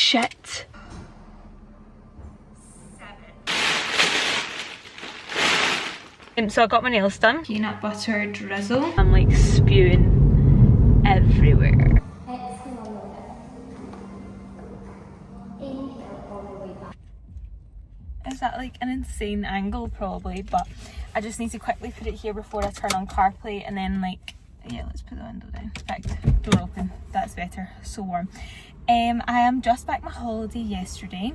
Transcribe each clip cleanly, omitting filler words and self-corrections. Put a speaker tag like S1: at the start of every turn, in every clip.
S1: shit. So I got my nails done. Peanut butter drizzle. I'm like spewing everywhere. Is that like an insane angle? Probably, but I just need to quickly put it here before I turn on CarPlay, and then like, yeah, let's put the window down. Perfect. Door open. That's better. So warm. I am just back my holiday yesterday,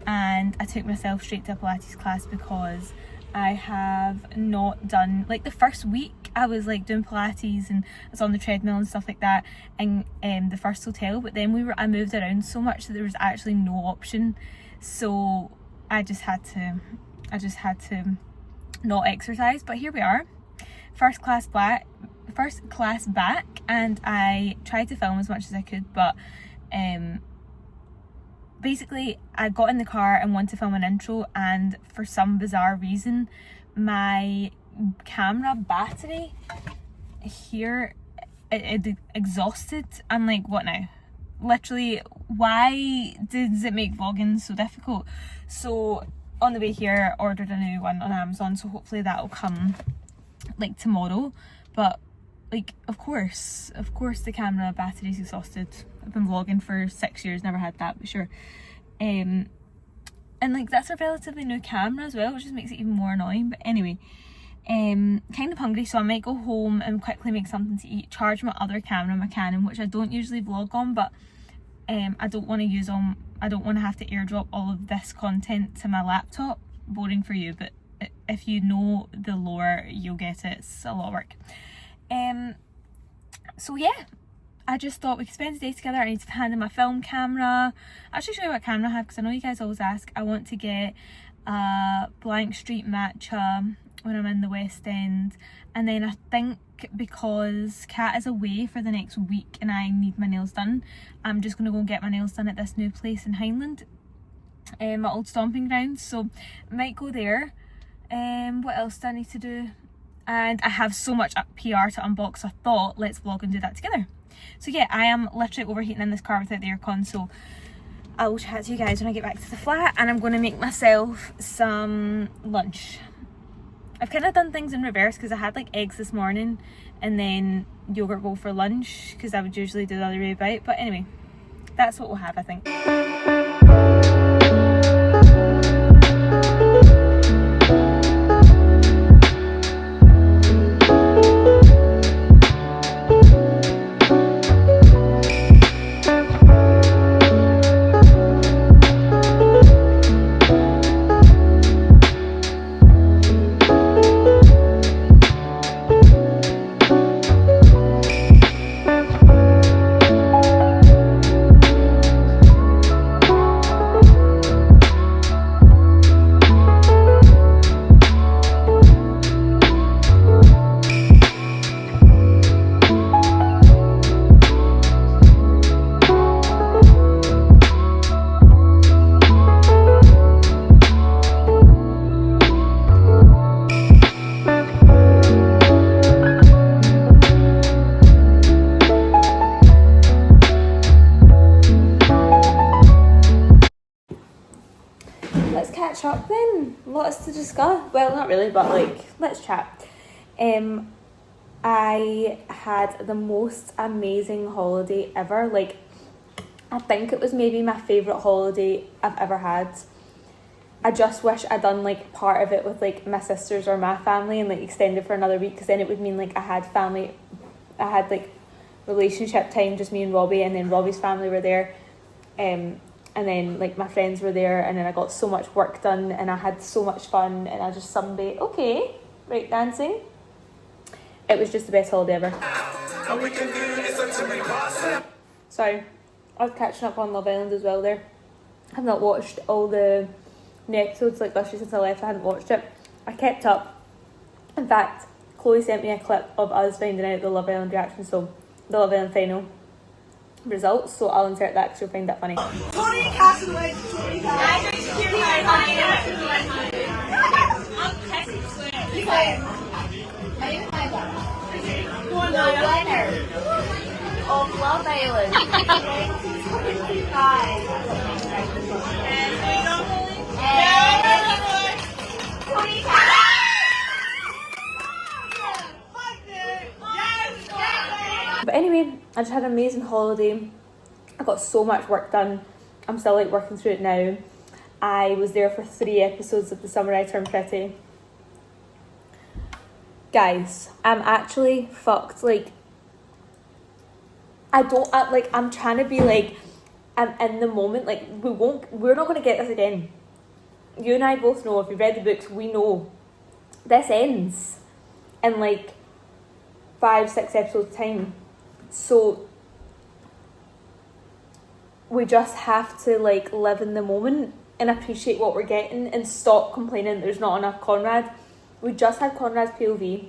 S1: and I took myself straight to a Pilates class because I have not done, like the first week I was like doing Pilates and I was on the treadmill and stuff like that in the first hotel, but then I moved around so much that there was actually no option, so I just had to not exercise. But here we are, first class back, and I tried to film as much as I could, but basically I got in the car and wanted to film an intro, and for some bizarre reason my camera battery here, it exhausted. I'm like, what now? Literally, why does it make vlogging so difficult? So on the way here, ordered a new one on Amazon, so hopefully that'll come like tomorrow. But like, of course the camera battery's exhausted. I've been vlogging for 6 years, never had that, but sure. And like, that's a relatively new camera as well, which just makes it even more annoying. But anyway, kind of hungry, so I might go home and quickly make something to eat, charge my other camera, my Canon, which I don't usually vlog on, but I don't want to have to airdrop all of this content to my laptop. Boring for you, but if you know the lore, you'll get it. It's a lot of work. So yeah, I just thought we could spend the day together. I need to hand in my film camera. I'll actually show you what camera I have, because I know you guys always ask. I want to get a blank street matcha when I'm in the West End, and then I think because Kat is away for the next week and I need my nails done, I'm just going to go and get my nails done at this new place in Highland, my old stomping grounds, so I might go there. What else do I need to do? And I have so much PR to unbox, so I thought let's vlog and do that together. So yeah, I am literally overheating in this car without the aircon, so I will chat to you guys when I get back to the flat, and I'm going to make myself some lunch. I've kind of done things in reverse, because I had like eggs this morning and then yogurt bowl for lunch, because I would usually do the other way about. But anyway, that's what we'll have, I think. Up then, lots to discuss. Well, not really, but like, let's chat. I had the most amazing holiday ever. Like, I think it was maybe my favourite holiday I've ever had. I just wish I'd done like part of it with like my sisters or my family and like extended for another week, because then it would mean like I had like relationship time, just me and Robbie, and then Robbie's family were there. And then like my friends were there, and then I got so much work done and I had so much fun, and I just sunbathed. Okay, break dancing. It was just the best holiday ever. Sorry, I was catching up on Love Island as well there. I've not watched all the new episodes like literally since I left. I hadn't watched it. I kept up. In fact, Chloe sent me a clip of us finding out the Love Island reaction, so the Love Island final results, so I'll insert that because you'll find that funny. Tony Castaway, Tony the winner of Love Island 2025. But anyway, I just had an amazing holiday. I got so much work done. I'm still like working through it now. I was there for 3 episodes of The Summer I Turned Pretty. Guys, I'm actually fucked. Like, I'm trying to be like, I'm in the moment. Like, we're not going to get this again. You and I both know, if you've read the books, we know this ends in like 5-6 episodes time. So we just have to like live in the moment and appreciate what we're getting and stop complaining there's not enough Conrad. We just had Conrad's POV,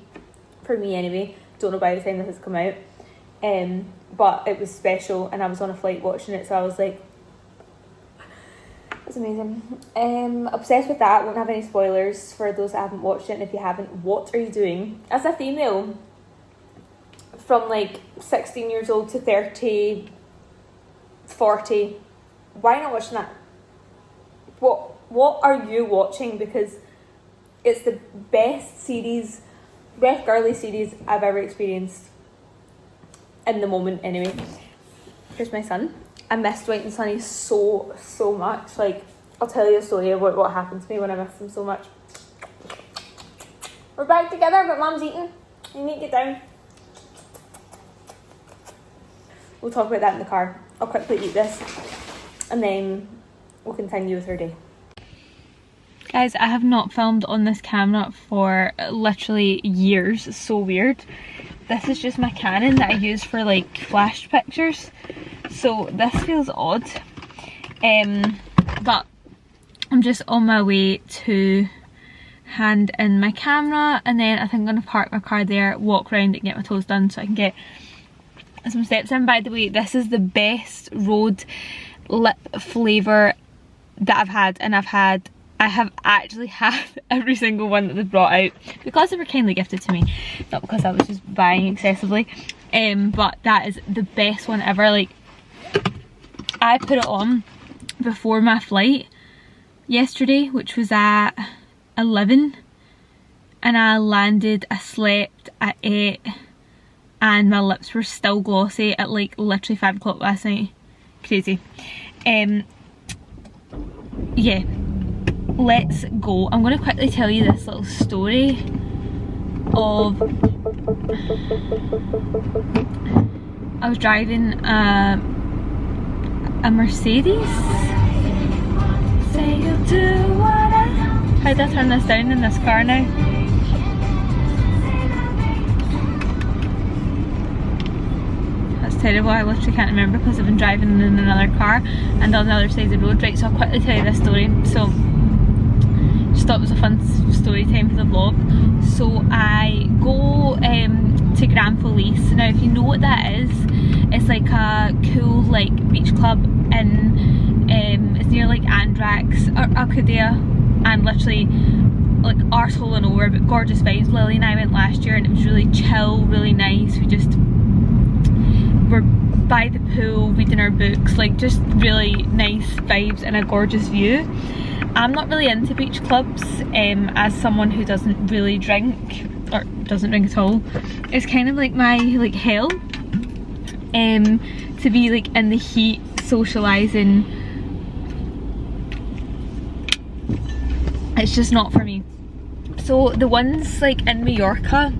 S1: for me anyway. Don't know by the time this has come out. But it was special and I was on a flight watching it, so I was like, it was amazing. Obsessed with that. Won't have any spoilers for those that haven't watched it, and if you haven't, what are you doing? As a female from like 16 years old to 30, 40, why not watching that? What are you watching? Because it's the best girly series I've ever experienced. In the moment anyway. Here's my son. I miss Dwight and Sonny so much. Like, I'll tell you a story about what happened to me when I missed them so much. We're back together, but Mum's eating. You need to get down. We'll talk about that in the car. I'll quickly eat this and then we'll continue with our day. Guys, I have not filmed on this camera for literally years. It's so weird. This is just my Canon that I use for like flash pictures, so this feels odd. But I'm just on my way to hand in my camera, and then I think I'm going to park my car there, walk around and get my toes done so I can get some steps in. By the way, this is the best road lip flavour that I've had, and I have actually had every single one that they've brought out because they were kindly gifted to me, not because I was just buying excessively. But that is the best one ever. Like, I put it on before my flight yesterday, which was at 11, and I landed, I slept, I ate, and my lips were still glossy at like literally 5 o'clock last night. Crazy. Yeah. Let's go. I'm going to quickly tell you this little story of, I was driving a Mercedes. Say you'll do what how do I turn this down in this car now? That's terrible. I literally can't remember because I've been driving in another car and on the other side of the road. Right, so I'll quickly tell you this story. So just thought it was a fun story time for the vlog. So I go to Grand Felice. Now, if you know what that is, it's like a cool like beach club in it's near like Andrax or Alcudea, and literally like arsehole and over, but gorgeous vibes. Lily and I went last year and it was really chill, really nice. We just were by the pool reading our books, like just really nice vibes and a gorgeous view. I'm not really into beach clubs as someone who doesn't really drink, or doesn't drink at all. It's kind of like my like hell to be like in the heat socialising. It's just not for me. So the ones like in Mallorca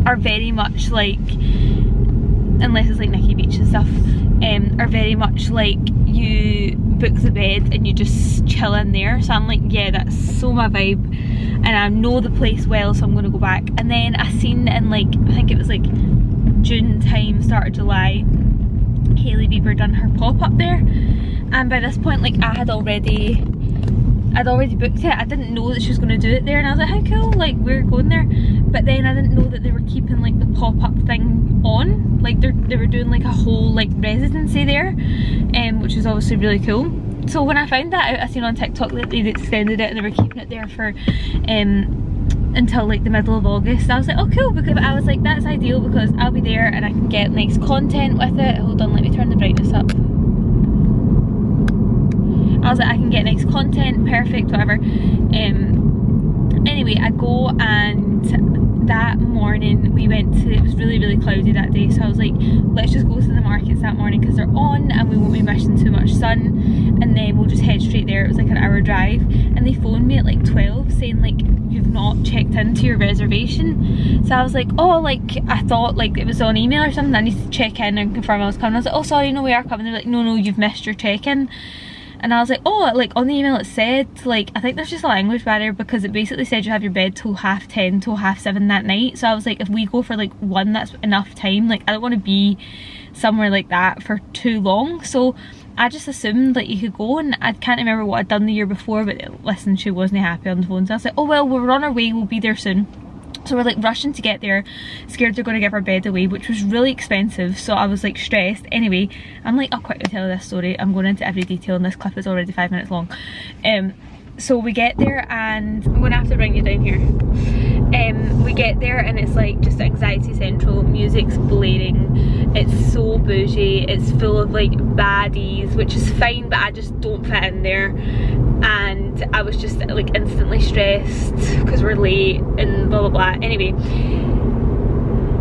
S1: are very much like, unless it's like Nikki Beach and stuff, are very much like you book the bed and you just chill in there. So I'm like, yeah, that's so my vibe, and I know the place well, so I'm going to go back. And then I seen in like, I think it was like June time, start of July, Hailey Bieber done her pop-up there, and by this point like I'd already booked it. I didn't know that she was going to do it there, and I was like, how cool, like we're going there. But then I didn't know that they were keeping like the pop-up thing on, like they were doing like a whole like residency there, which is obviously really cool. So when I found that out, I seen on TikTok that they'd extended it and they were keeping it there for until like the middle of August. I was like, oh cool, because I was like, that's ideal because I'll be there and I can get nice content with it. Hold on, let me turn the brightness up. I was like, I can get nice content, perfect, whatever. anyway, I go, and that morning we went to, it was really cloudy that day, so I was like, let's just go to the markets that morning because they're on and we won't be missing too much sun, and then we'll just head straight there. It was like an hour drive, and they phoned me at like 12 saying like, you've not checked into your reservation. So I was like, oh, like I thought like it was on email or something, I need to check in and confirm I was coming. I was like, oh sorry, no, we are coming. They're like, no, you've missed your check-in. And I was like, oh, like on the email it said, like, I think there's just a language barrier because it basically said you have your bed till 10:30 till 7:30 that night. So I was like, if we go for like 1, that's enough time. Like I don't want to be somewhere like that for too long. So I just assumed that you could go, and I can't remember what I'd done the year before, but listen, she wasn't happy on the phone. So I was like, oh well, we're on our way, we'll be there soon. So we're like rushing to get there, scared they're going to give our bed away, which was really expensive, so I was like stressed. Anyway, I'm like, I'll quickly tell this story, I'm going into every detail, and this clip is already 5 minutes long. So we get there, and I'm going to have to bring you down here. We get there and it's like just anxiety central, music's blaring, it's so bougie, it's full of like baddies, which is fine, but I just don't fit in there. And I was just like instantly stressed because we're late and blah blah blah. Anyway,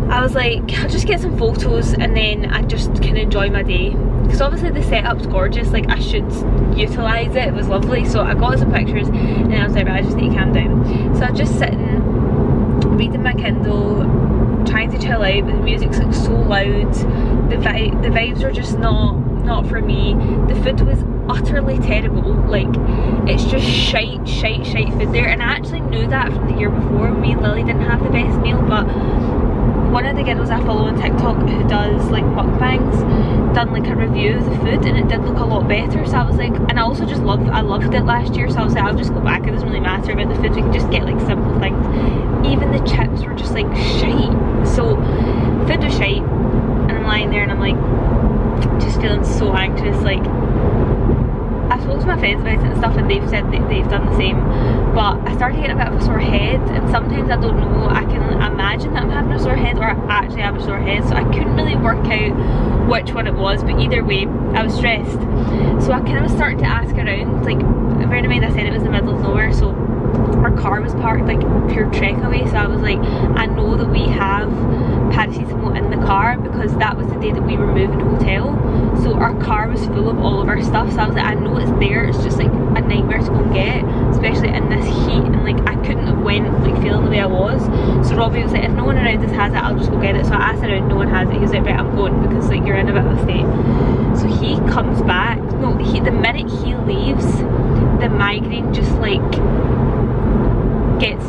S1: I was like, I'll just get some photos and then I just can enjoy my day, because obviously the setup's gorgeous, like I should utilise it, it was lovely. So I got some pictures and I was like, I just need to calm down. So I was just sitting reading my Kindle, trying to chill out, but the music's like so loud, the vibes are just not for me. The food was utterly terrible, like it's just shite food there, and I actually knew that from the year before. Me and Lily didn't have the best meal, but one of the girls I follow on TikTok who does like mukbangs done like a review of the food, and it did look a lot better. So I was like, and I also just I loved it last year, so I was like, I'll just go back, it doesn't really matter about the food, we can just get like simple things. Even the chips were just like shite, so food was shite, and I'm lying there and I'm like just feeling so anxious. Like I've spoken to my friends about it and stuff, and they've said that they've done the same, but I started getting a bit of a sore head, and sometimes I don't know, I can imagine that I'm having a sore head or I actually have a sore head, so I couldn't really work out which one it was, but either way I was stressed. So I kind of started to ask around, like bearing in mind I said it was the middle of nowhere, so our car was parked like pure trek away, so I was like, I know that we have paracetamol in the car because that was the day that we were moving hotel, so our car was full of all of our stuff. So I was like, I know it's there, it's just like a nightmare to go and get, especially in this heat, and like I couldn't have went like feeling the way I was. So Robbie was like, if no one around us has it, I'll just go get it. So I asked around, no one has it. He was like, right, I'm going, because like you're in a bit of a state. So he comes back, no, the minute he leaves, the migraine just like gets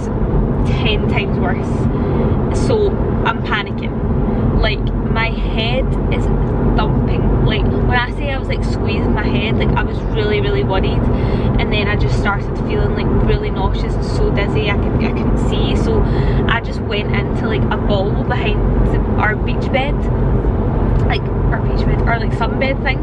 S1: 10 times worse. So I'm panicking, like my head is thumping. Like when I say I was like squeezing my head, like I was really worried, and then I just started feeling like really nauseous and so dizzy I couldn't see. So I just went into like a ball behind our beach bed, like our beach bed, or like sunbed thing,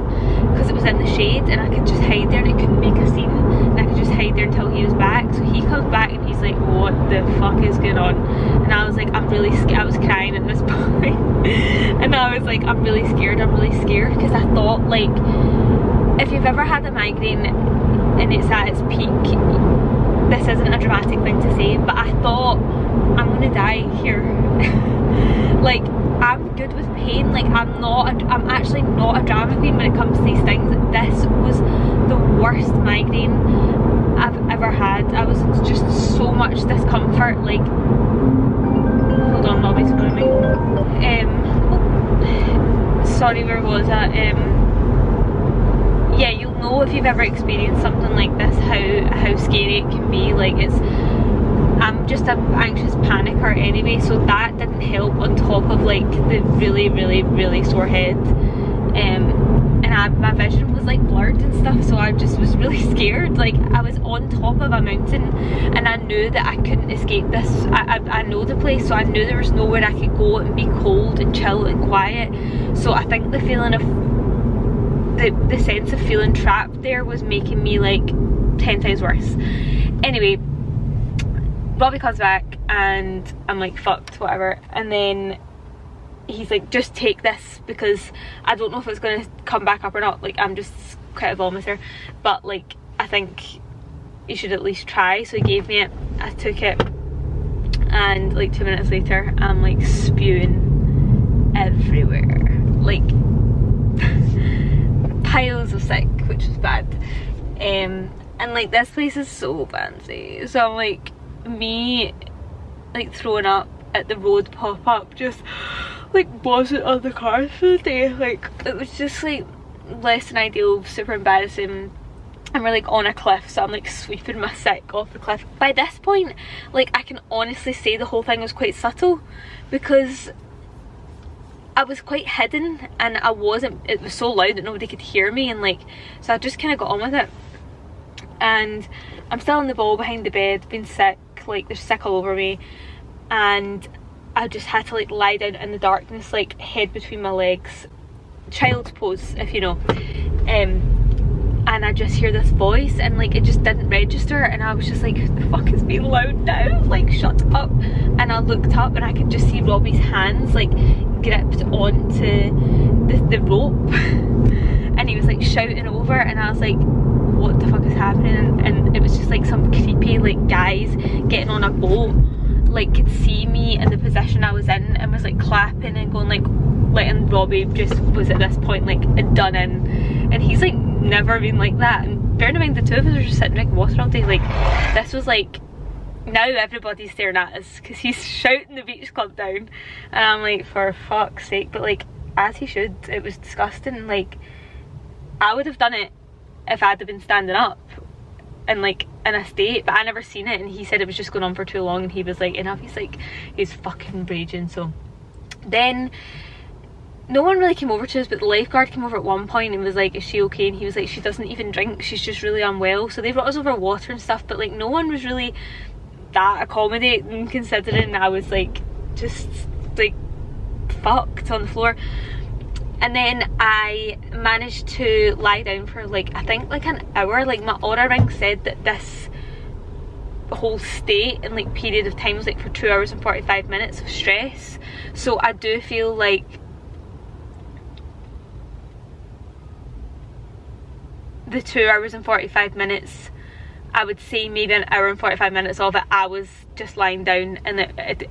S1: because it was in the shade and I could just hide there and it couldn't make a scene, and I could just hide there until he was back. So he comes back and he's like, what the fuck is going on? And I was like, I'm really scared. I was crying at this point and I was like, I'm really scared, because I thought, like, if you've ever had a migraine and it's at its peak, this isn't a dramatic thing to say, but I thought, I'm gonna die here. Like, I'm good with pain, like I'm actually not a drama queen when it comes to these things. This was the worst migraine I've ever had. I was just so much discomfort, like, hold on, Robbie's calling me. Sorry, where was I? Yeah, you'll know if you've ever experienced something like this how scary it can be. Like, I'm just an anxious panicker anyway, so that didn't help on top of like the really sore head, and my vision was like blurred and stuff, so I just was really scared. Like, I was on top of a mountain and I knew that I couldn't escape this. I know the place, so I knew there was nowhere I could go and be cold and chill and quiet. So I think the feeling of the sense of feeling trapped there was making me like 10 times worse. Anyway, Robbie comes back and I'm like, fucked, whatever, and then he's like, just take this because I don't know if it's going to come back up or not. Like, I'm just quite a vomiter, but like I think you should at least try. So he gave me it, I took it, and like 2 minutes later I'm like spewing everywhere, like piles of sick, which was bad. And like this place is so fancy, so I'm like, me like throwing up at the road pop-up just like wasn't on the cards for the day. Like it was just like less than ideal, super embarrassing. And we're like on a cliff, so I'm like sweeping my sick off the cliff. By this point, like I can honestly say the whole thing was quite subtle, because I was quite hidden and I wasn't, it was so loud that nobody could hear me, and like, so I just kind of got on with it. And I'm still in the ball behind the bed, being sick, like there's sick all over me, and I just had to like lie down in the darkness, like head between my legs, child's pose if you know. And I just hear this voice, and like it just didn't register, and I was just like, the fuck is being loud now, like shut up. And I looked up and I could just see Robbie's hands like gripped onto the rope and he was like shouting over, and I was like, what the fuck is happening? And it was just like some creepy like guys getting on a boat, like could see me in the position I was in, and was like clapping and going, like letting Robbie just was at this point like done in, and he's like never been like that. And bearing in mind the two of us are just sitting drinking water all day, like this was like, now everybody's staring at us because he's shouting the beach club down, and I'm like, for fuck's sake. But like, as he should. It was disgusting. Like I would have done it if I'd have been standing up and like in a state, but I never seen it, and he said it was just going on for too long, and he was like enough. He's like, he's fucking raging. So then no one really came over to us, but the lifeguard came over at one point and was like, is she okay? And he was like, she doesn't even drink, she's just really unwell. So they brought us over water and stuff, but like no one was really that accommodating, considering I was like just like fucked on the floor. And then I managed to lie down for like, I think like an hour. Like my Aura ring said that this whole state and like period of time was like for 2 hours and 45 minutes of stress. So I do feel like the 2 hours and 45 minutes, I would say maybe an hour and 45 minutes of it I was just lying down, and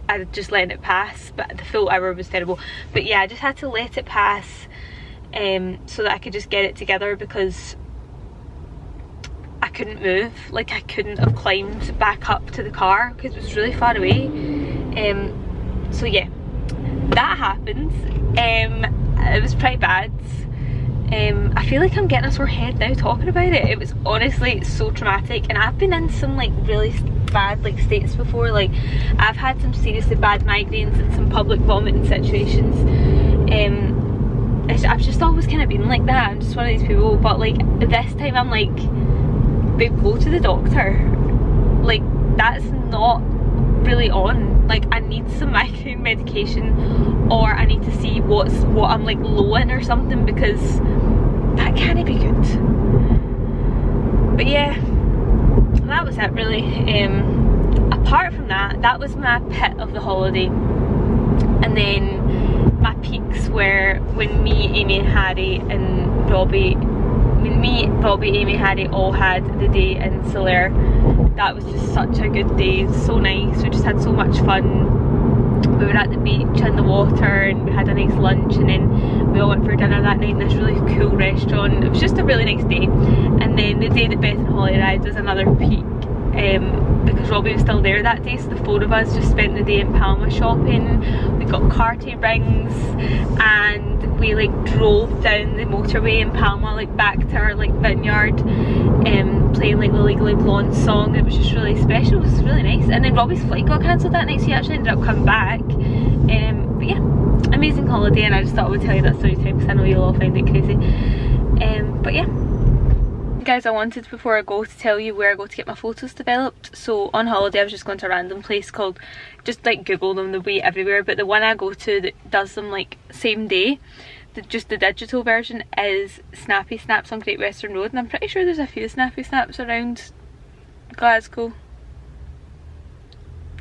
S1: I just letting it pass, but the full hour was terrible. But yeah, I just had to let it pass so that I could just get it together, because I couldn't move. Like I couldn't have climbed back up to the car because it was really far away. So yeah, that happened. It was pretty bad. I feel like I'm getting a sore head now talking about it. It was honestly so traumatic, and I've been in some like really bad like states before. Like I've had some seriously bad migraines and some public vomiting situations. I've just always kind of been like that. I'm just one of these people, but like this time I'm like, babe, go to the doctor. Like that's not really on. Like I need some migraine medication, or I need to see what I'm like low in or something, because that can't be good. But yeah, that was it really. Apart from that, that was my pit of the holiday. And then my peaks were when me, Amy and Harry and Robbie, Amy, Harry all had the day in Solaire. That was just such a good day, so nice. We just had so much fun. We were at the beach and the water, and we had a nice lunch, and then we all went for dinner that night in this really cool restaurant. It was just a really nice day. And then the day that Beth and Holly arrived was another peak, because Robbie was still there that day, so the four of us just spent the day in Palma shopping. We got Cartier rings, and we like drove down the motorway in Palma, like back to our like vineyard, playing like the Legally Blonde song. It was just really special. It was really nice. And then Robbie's flight got cancelled that night, so he actually ended up coming back. But yeah, amazing holiday, and I just thought I would tell you that story time because I know you'll all find it crazy. But yeah, guys, I wanted before I go to tell you where I go to get my photos developed. So on holiday I was just going to a random place called, just like Google them, they'll be everywhere, but the one I go to that does them like same day, just the digital version, is Snappy Snaps on Great Western Road, and I'm pretty sure there's a few Snappy Snaps around Glasgow.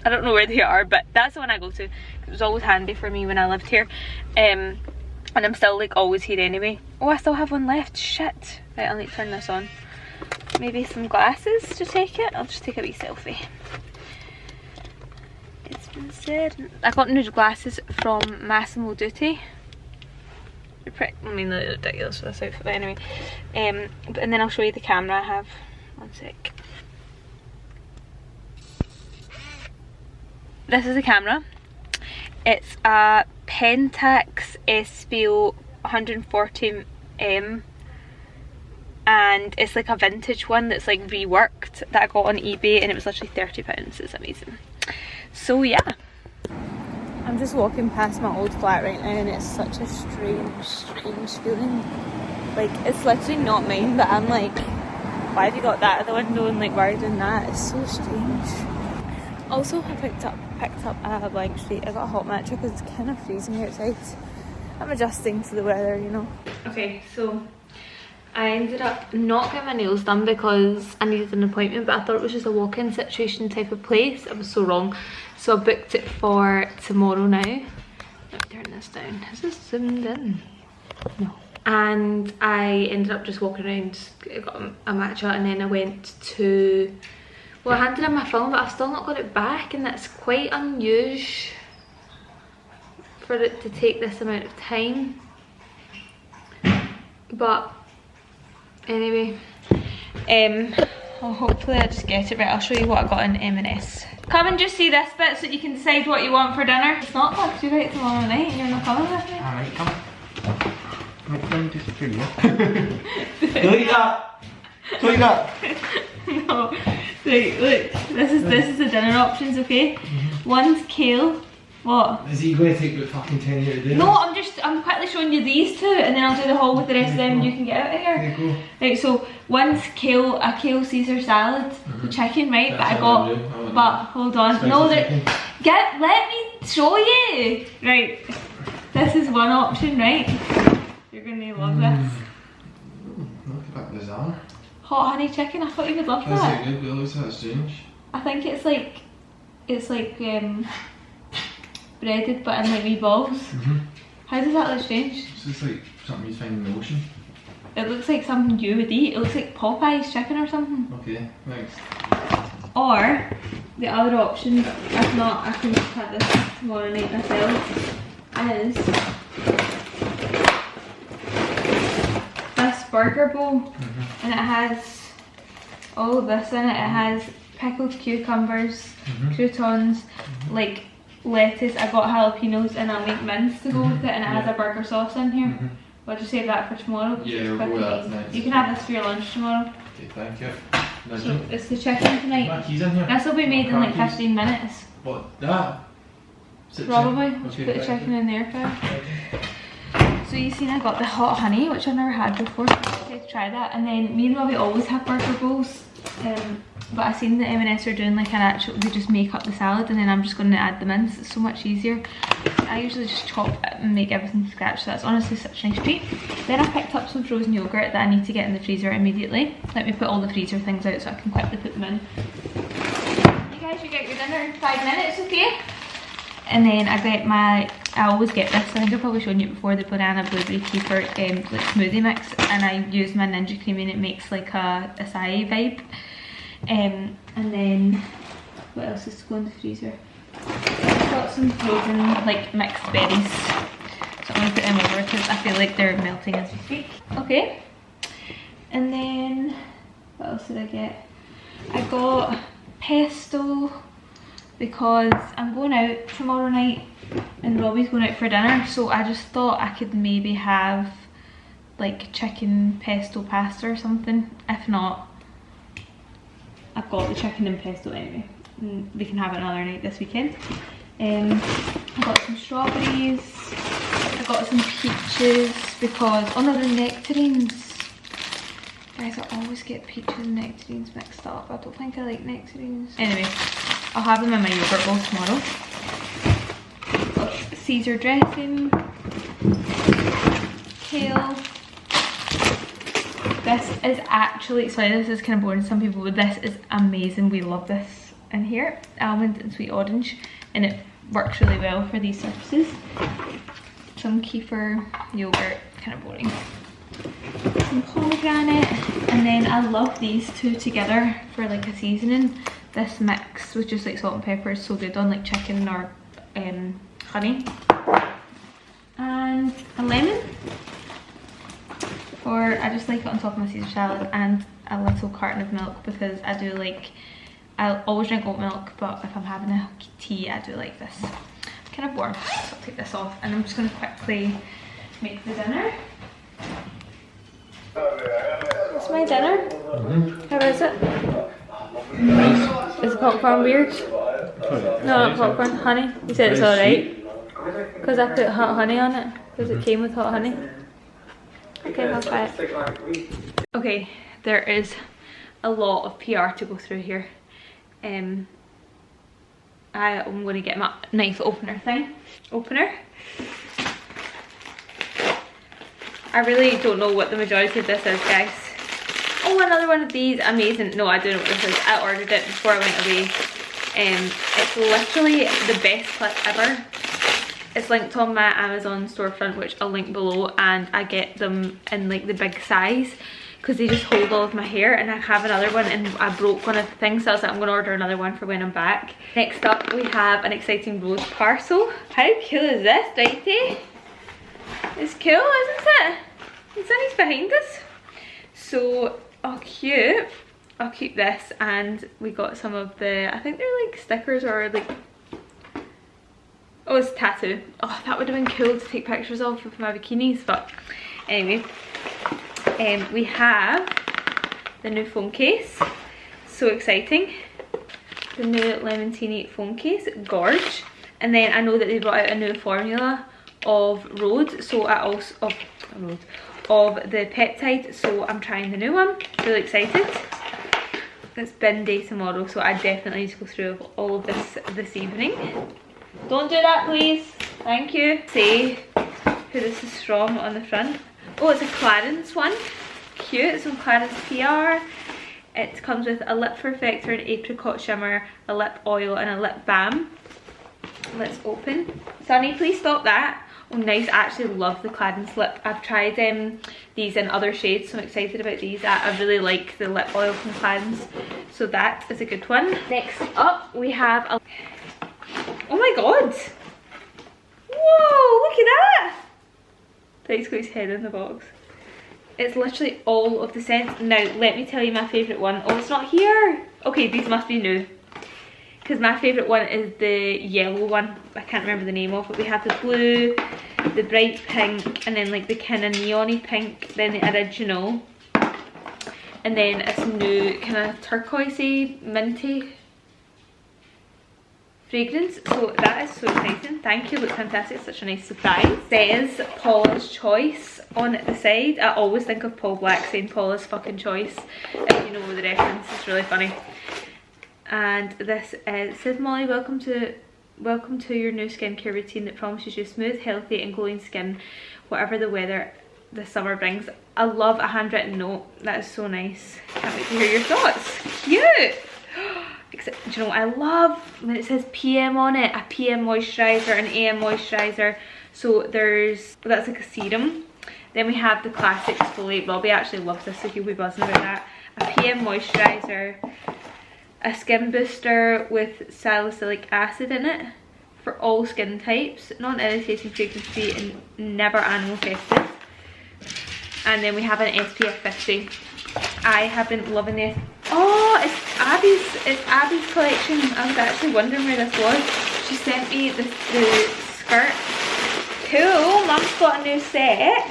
S1: I don't know where they are, but that's the one I go to. It was always handy for me when I lived here, and I'm still like always here anyway. Oh, I still have one left, shit. Right, I'll need to turn this on. maybe some glasses to take it. I'll just take a wee selfie. It's been said. I got new glasses from Massimo Dutti. I mean, they're ridiculous for this outfit, but anyway. And then I'll show you the camera I have. One sec. This is the camera. It's a Pentax SPO 140mm, and it's like a vintage one that's like reworked that I got on eBay, and it was literally £30. It's amazing. So yeah. I'm just walking past my old flat right now, and it's such a strange feeling. Like, it's literally not mine, but I'm like, why have you got that at the window and like why are you doing that? It's so strange. Also, I picked up a blank street. I got a hot matcha because it's kind of freezing outside. I'm adjusting to the weather, you know. Okay, so I ended up not getting my nails done because I needed an appointment, but I thought it was just a walk-in situation type of place. I was so wrong. So I booked it for tomorrow now. Let me turn this down. Is this zoomed in? No. And I ended up just walking around, got a matcha, and then I went to, well, I handed in my film, but I've still not got it back, and that's quite unusual for it to take this amount of time. But anyway, well, hopefully I just get it right. I'll show you what I got in M&S. Come and just see this bit so that you can decide what you want for dinner. It's not booked you right tomorrow night, and you're not coming with me.
S2: Alright, come. My friend just for you. Look at that! Look at that!
S1: No. Right, look. This is the dinner options, okay? One's kale. What?
S2: Is he going to take the fucking 10 year to do?
S1: No, I'm quickly showing you these two, and then I'll do the haul with the rest of them and you can get out of here.
S2: There you go.
S1: Right, so one's a kale Caesar salad with chicken, right?
S2: That's
S1: but I got, but hold on.
S2: Spicy
S1: No,
S2: chicken.
S1: let me show you. Right, this is one option, right? You're gonna love this.
S2: Look at that bizarre.
S1: Hot honey chicken, I thought you would love that.
S2: That's good, but it looks that strange.
S1: I think it's like breaded but in like wee balls. How does that look strange?
S2: It's just like something you find in the ocean.
S1: It looks like something you would eat. It looks like Popeye's chicken or something.
S2: Okay, thanks.
S1: Or the other option, if not, I can just have this tomorrow night myself, is this burger bowl. And it has all of this in it. It has pickled cucumbers, croutons, like lettuce. I got jalapenos, and I'll make mince to go with it, and it has a burger sauce in here. I'll just save that for tomorrow.
S2: Yeah, we'll go with that tonight.
S1: You can have this for your lunch tomorrow.
S2: Okay, thank you.
S1: So it's the chicken tonight.
S2: Mackies in here.
S1: This will be made in like 15 minutes.
S2: What? That?
S1: Probably.
S2: Okay,
S1: Just put the chicken in there first. So you seen I got the hot honey, which I've never had before, so I decided to try that. And then me and Robbie always have burger bowls, but I seen the M&S are doing like an actual, they just make up the salad, and then I'm just going to add the mince. It's so much easier. I usually just chop it and make everything from scratch, so that's honestly such a nice treat. Then I picked up some frozen yogurt that I need to get in the freezer immediately. Let me put all the freezer things out so I can quickly put them in. You guys, you get your dinner in 5 minutes, okay? And then I get I always get this, I think I've probably shown you before, the banana blueberry kefir like smoothie mix, and I use my Ninja Creamy and it makes like a acai vibe. And then what else is to go in the freezer? I've got some frozen like mixed berries, so I'm going to put them over because I feel like they're melting as we speak. Okay, and then what else did I get? I got pesto, because I'm going out tomorrow night and Robbie's going out for dinner, so I just thought I could maybe have like chicken pesto pasta or something. If not, I've got the chicken and pesto anyway, and we can have it another night this weekend. I got some strawberries, I got some peaches because, oh no, they're nectarines. Guys, I always get peaches and nectarines mixed up. I don't think I like nectarines. Anyway, I'll have them in my yogurt bowl tomorrow. Got Caesar dressing, kale. This is actually, sorry, this is kind of boring to some people, but this is amazing. We love this in here. Almond and sweet orange, and it works really well for these surfaces. Some kefir, yogurt, kind of boring. Some pomegranate, And then I love these two together for like a seasoning. This mix with just like salt and pepper is so good on like chicken or honey. And a lemon. Or I just like it on top of my Caesar salad, and a little carton of milk because I do like, I always drink oat milk, but if I'm having a tea I do like this. It's kind of warm, so I'll take this off and I'm just going to quickly make the dinner. That's my dinner. How is it? Is the popcorn weird? No, not popcorn, honey. You said it's alright? Because I put hot honey on it, because it came with hot honey. Okay, I'll try it. Okay, there is a lot of PR to go through here. I'm going to get my knife opener. I really don't know what the majority of this is, guys. Oh, another one of these, amazing. No, I don't know what this is. I ordered it before I went away. It's literally the best clip ever. It's linked on my Amazon storefront, which I'll link below, and I get them in like the big size because they just hold all of my hair, and I have another one and I broke one of the things, so I was like, I'm going to order another one for when I'm back. Next up we have an exciting rose parcel. How cool is this, Dighty? It's cool, isn't it? And Sunny's behind us. So, oh cute. I'll keep this, and we got some of the, I think they're like stickers or like, oh, it's a tattoo. Oh, that would have been cool to take pictures of with my bikinis, but anyway. We have the new phone case. So exciting. The new Lemontini phone case, gorge. And then I know that they brought out a new formula of Rhode, so I also of the peptide, so I'm trying the new one. Really excited. It's bin day tomorrow, so I definitely need to go through all of this evening. Don't do that, please. Thank you. Say who this is from on the front. Oh, it's a Clarins one. Cute. It's from Clarins PR. It comes with a lip perfector, an apricot shimmer, a lip oil, and a lip balm. Let's open. Sunny, please stop that. Oh, nice. I actually love the Clarins lip. I've tried these in other shades, so I'm excited about these. I really like the lip oil from Clarins, so that is a good one. Next up, we have a... Oh my god! Whoa, look at that! He's got his head in the box. It's literally all of the scents. Now, let me tell you my favourite one. Oh, it's not here! Okay, these must be new. Because my favourite one is the yellow one. I can't remember the name of it. We have the blue, the bright pink, and then like the kind of neon-y pink, then the original. And then it's new kind of turquoisey, minty fragrance. So that is so exciting. Thank you, looks fantastic. Such a nice surprise. It says Paula's Choice on the side. I always think of Paul Black saying Paula's fucking choice, if you know the reference. It's really funny. And this says, Molly, welcome to your new skincare routine that promises you smooth, healthy and glowing skin whatever the weather this summer brings. I love a handwritten note. That is so nice. Can't wait to hear your thoughts. Cute! Do you know what I love? When it says PM on it, a PM moisturiser, an AM moisturiser. So there's, well, that's like a serum. Then we have the classic exfoliate. Robbie actually loves this, so he'll be buzzing about that. A PM moisturiser, a skin booster with salicylic acid in it for all skin types, non-irritating, fragrance free and never animal tested. And then we have an SPF 50. I have been loving this. Oh, it's Abby's collection. I was actually wondering where this was. She sent me the skirt. Cool, Mum's got a new set.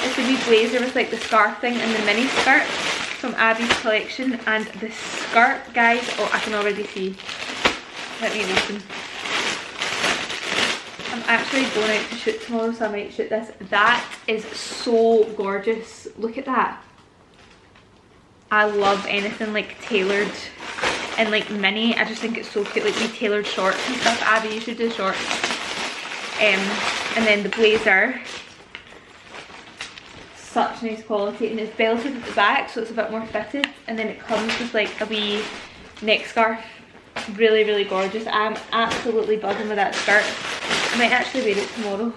S1: It's a wee blazer with like the scarf thing and the mini skirt from Abby's collection. And the skirt, guys, oh, I can already see. Let me open. I'm actually going out to shoot tomorrow, so I might shoot this. That is so gorgeous. Look at that. I love anything like tailored and like mini. I just think it's so cute, like we tailored shorts and stuff. Abby, you should do shorts. And then the blazer, such nice quality, and it's belted at the back, so it's a bit more fitted. And then it comes with like a wee neck scarf. Really, really gorgeous. I'm absolutely buzzing with that skirt. I might actually wear it tomorrow.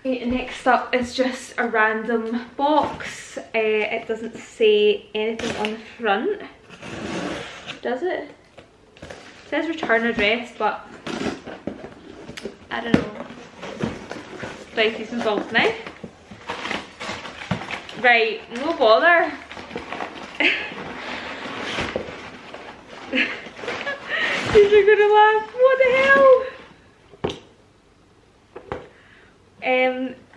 S1: Okay, next up is just a random box. It doesn't say anything on the front, does it? It says return address, but I don't know. Spicy's involved now. Right, no bother. You're gonna laugh. What the hell?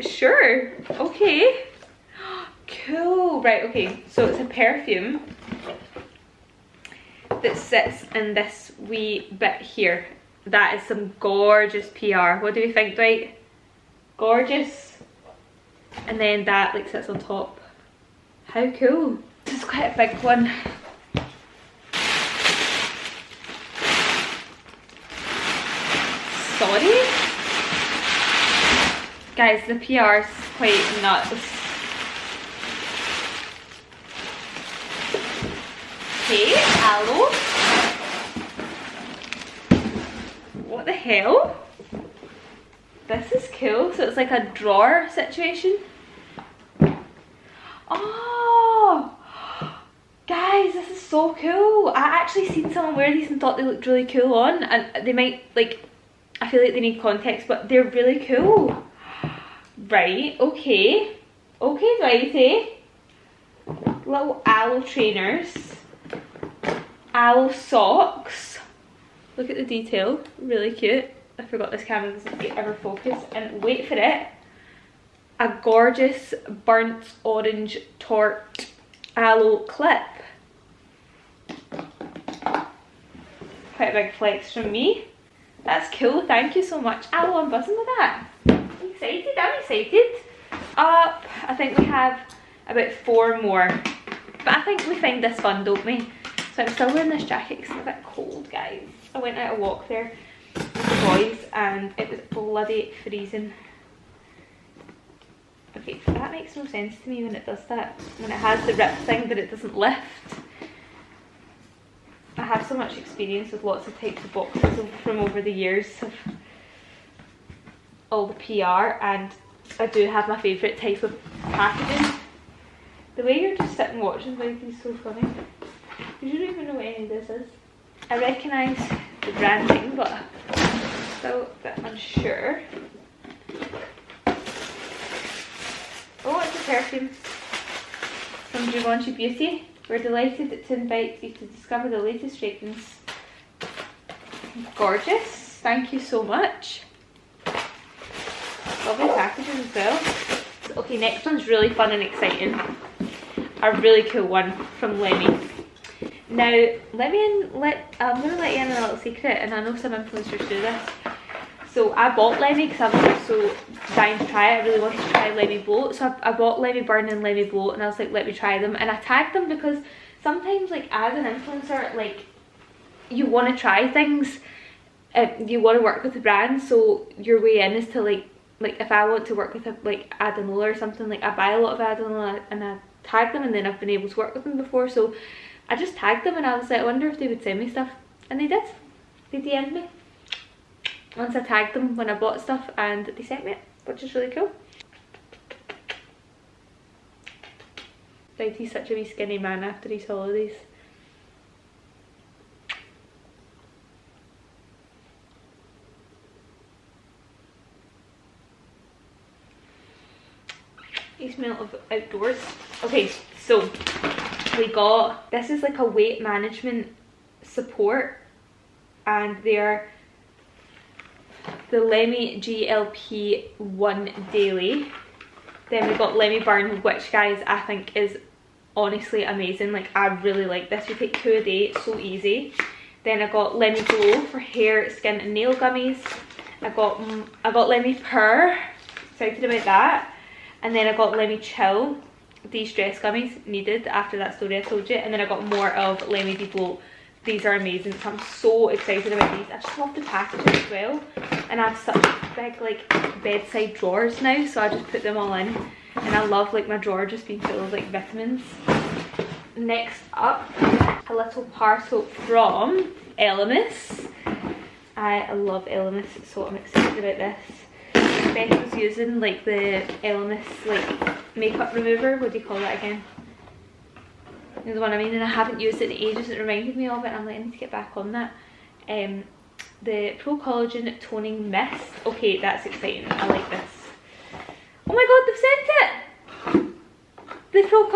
S1: Sure. Okay. Cool. Right, okay. So it's a perfume that sits in this wee bit here. That is some gorgeous PR. What do we think, Dwight? Gorgeous. And then that like sits on top. How cool. This is quite a big one. Sorry? Guys, the PR's quite nuts. Okay, aloe. What the hell? This is cool. So it's like a drawer situation. Oh! Guys, this is so cool. I actually seen someone wear these and thought they looked really cool on. And they might, like, I feel like they need context, but they're really cool. Right, okay. Okay, Dwighty. Little aloe trainers. Aloe socks. Look at the detail. Really cute. I forgot this camera doesn't ever focus. And wait for it. A gorgeous burnt orange tort aloe clip. Quite a big flex from me. That's cool, thank you so much. Aloe, I'm buzzing with that. I'm excited, I'm excited. Up, I think we have about 4 more. But I think we find this fun, don't we? So I'm still wearing this jacket because it's a bit cold, guys. I went out a walk there with the boys and it was bloody freezing. Okay, that makes no sense to me when it does that. When it has the rip thing but it doesn't lift. I have so much experience with lots of types of boxes from over the years of all the PR, and I do have my favourite type of packaging. The way you're just sitting watching like is so funny. You don't even know what any of this is. I recognise the branding but still a bit unsure. Oh, it's a perfume from Givenchy Beauty. We're delighted to invite you to discover the latest fragrance. Gorgeous, thank you so much. Lovely packaging as well. Okay, next one's really fun and exciting. A really cool one from Lemmy. Now, I'm going to let you in on a little secret, and I know some influencers do this. So I bought Lemmy because I was so dying to try it. I really wanted to try Lemmy Bloat. So I bought Lemmy Burn and Lemmy Bloat and I was like, let me try them. And I tagged them because sometimes, like, as an influencer, like, you want to try things. You want to work with the brand. So your way in is to, like if I want to work with, like, Adenola or something, like, I buy a lot of Adenola and I tag them, and then I've been able to work with them before. So I just tagged them and I was like, I wonder if they would send me stuff. And they did. They DM'd me once I tagged them when I bought stuff, and they sent me it, which is really cool. Like, he's such a wee skinny man after his holidays. You smell of outdoors. Okay, so we got, this is like a weight management support, and they're the Lemmy GLP 1 Daily. Then we got Lemmy Burn, which, guys, I think is honestly amazing. Like, I really like this. You take 2 a day, it's so easy. Then I got Lemmy Glow for hair, skin and nail gummies. I got Lemmy Purr, excited about that. And then I got Lemmy Chill, de-stress gummies, needed after that story I told you. And then I got more of Lemmy Bloat. These are amazing, so I'm so excited about these. I just love the packaging as well. And I have such big, like, bedside drawers now, so I just put them all in. And I love, like, my drawer just being full of, like, vitamins. Next up, a little parcel from Elemis. I love Elemis, so I'm excited about this. Beth was using like the Elemis like makeup remover. What do you call that again? You know the one I mean, and I haven't used it in ages. It reminded me of it and I'm like, I need to get back on that. The Pro Collagen Toning Mist. Okay, that's exciting. I like this. Oh my god, they've sent it! The Pro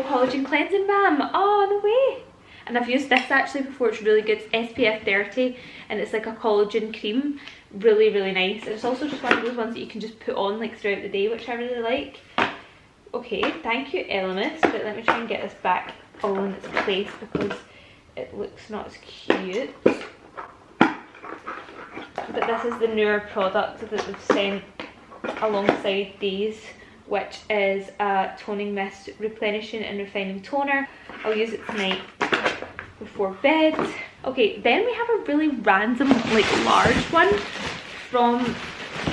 S1: Collagen Cleansing Balm. Oh, no way. And I've used this actually before. It's really good. It's SPF 30 and it's like a collagen cream. Really, really nice. And it's also just one of those ones that you can just put on like throughout the day, which I really like. Okay, thank you, Elemis. But let me try and get this back all in its place because it looks not as cute. But this is the newer product that they've sent alongside these, which is a toning mist, replenishing and refining toner. I'll use it tonight before bed. Okay, then we have a really random like large one from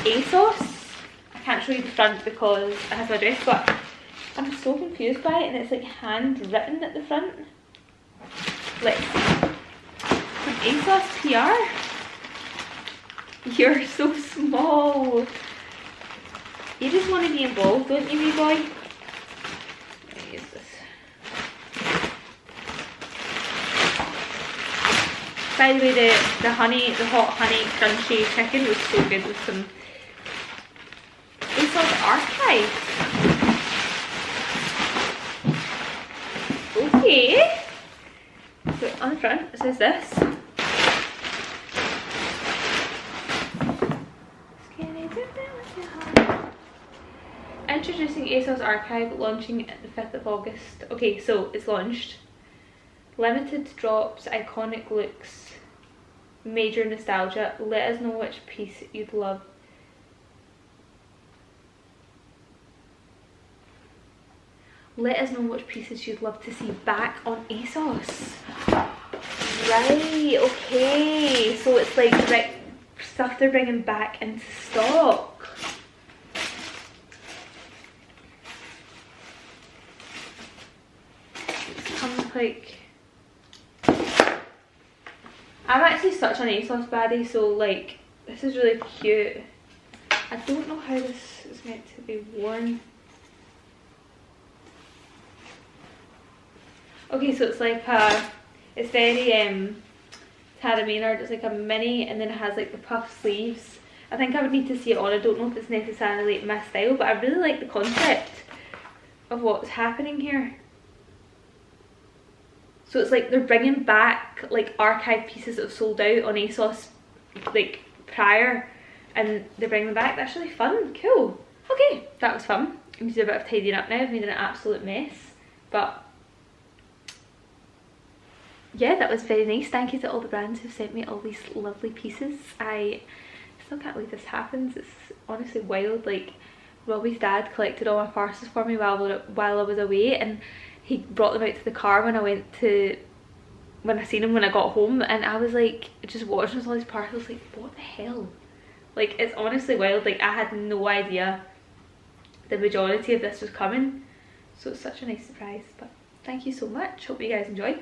S1: ASOS. I can't show you the front because it has my address, but I'm so confused by it, and it's like handwritten at the front. Like, from ASOS PR. You're so small. You just want to be involved, don't you, wee boy? Let me use this. By the way, the hot honey crunchy chicken was so good with some ASOS Archive. Okay. So on the front it says this. Introducing ASOS Archive, launching at the 5th of August. Okay, so it's launched. Limited drops, iconic looks, major nostalgia. Let us know which piece you'd love. Let us know which pieces you'd love to see back on ASOS. Right, okay. So it's like stuff they're bringing back into stock. Like, I'm actually such an ASOS baddie, so like this is really cute. I don't know how this is meant to be worn. Okay, so it's like it's very Tara Maynard. It's like a mini, and then it has like the puff sleeves. I think I would need to see it on. I don't know if it's necessarily my style, but I really like the concept of what's happening here. So it's like they're bringing back like archive pieces that have sold out on ASOS like prior, and they're bringing them back. That's really fun. Cool. Okay, that was fun. I need to do a bit of tidying up now. I've made an absolute mess, but yeah, that was very nice. Thank you to all the brands who've sent me all these lovely pieces. I still can't believe this happens. It's honestly wild. Like, Robbie's dad collected all my parcels for me while I was away, and he brought them out to the car when I seen him when I got home, and I was like just watching all these parcels like, what the hell? Like, it's honestly wild. Like, I had no idea the majority of this was coming, so it's such a nice surprise. But thank you so much. Hope you guys enjoyed.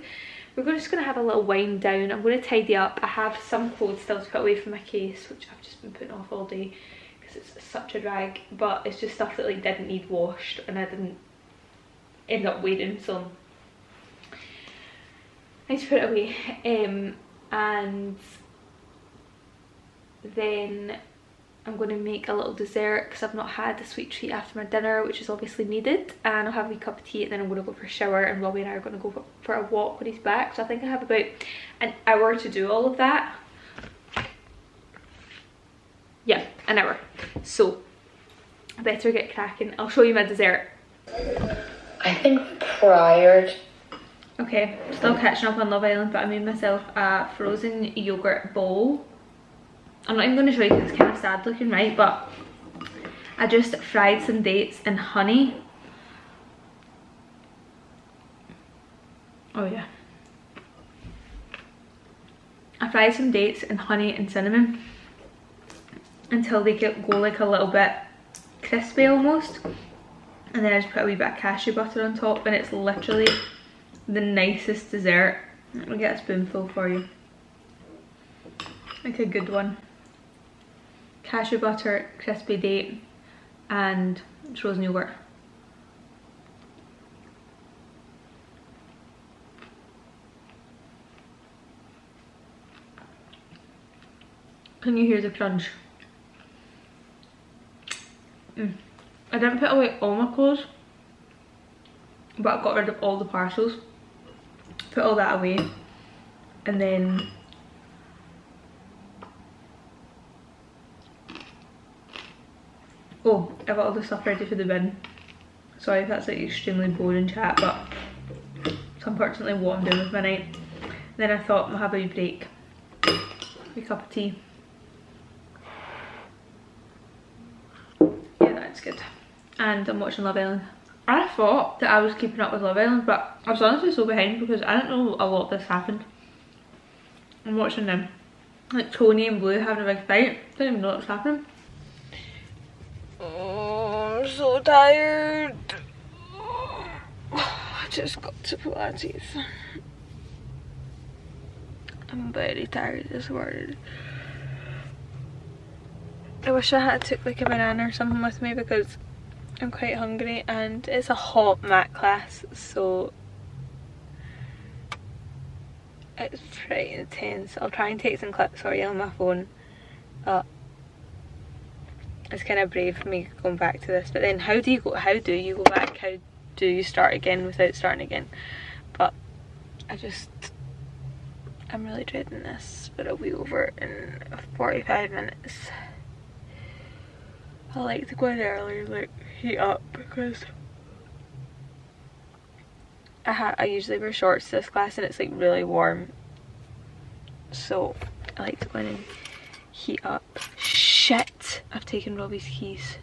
S1: We're just going to have a little wind down. I'm going to tidy up. I have some clothes still to put away from my case, which I've just been putting off all day because it's such a drag, but it's just stuff that like didn't need washed and I didn't end up wearing, so I need to put it away. And then I'm going to make a little dessert because I've not had a sweet treat after my dinner, which is obviously needed, and I'll have a wee cup of tea, and then I'm going to go for a shower, and Robbie and I are going to go for a walk when he's back. So I think I have about an hour to do all of that. Yeah, an hour. So I better get cracking. I'll show you my dessert.
S3: I think prior.
S1: Okay, still catching up on Love Island, but I made myself a frozen yogurt bowl. I'm not even going to show you because it's kind of sad looking, right? But I just fried some dates in honey. Oh yeah. I fried some dates in honey and cinnamon until they go like a little bit crispy almost. And then I just put a wee bit of cashew butter on top, and it's literally the nicest dessert. I'll get a spoonful for you. Like a good one. cashew butter, crispy date and frozen yogurt. Can you hear the crunch? I didn't put away all my clothes, but I got rid of all the parcels, put all that away, and then oh, I got all the stuff ready for the bin. Sorry if that's like extremely boring chat, but it's unfortunately what I'm doing with my night. Then I thought I'll have a wee break, a cup of tea. Yeah, that's good. And I'm watching Love Island. I thought that I was keeping up with Love Island, but I was honestly so behind because I didn't know a lot of this happened. I'm watching them, like Tony and Blue having a big fight. Didn't even know what was happening. Oh, I'm so tired. I just got to Pilates. I'm very tired this morning. I wish I had took like a banana or something with me because I'm quite hungry and it's a hot mat class, so it's pretty intense. I'll try and take some clips for you on my phone, but it's kind of brave for me going back to this. But then how do you go back? How do you start again without starting again? But I'm really dreading this, but it'll be over in 45 minutes. I like to go in early, like heat up, because I usually wear shorts to this class and it's like really warm, so I like to go in and heat up. Shit! I've taken Robbie's keys.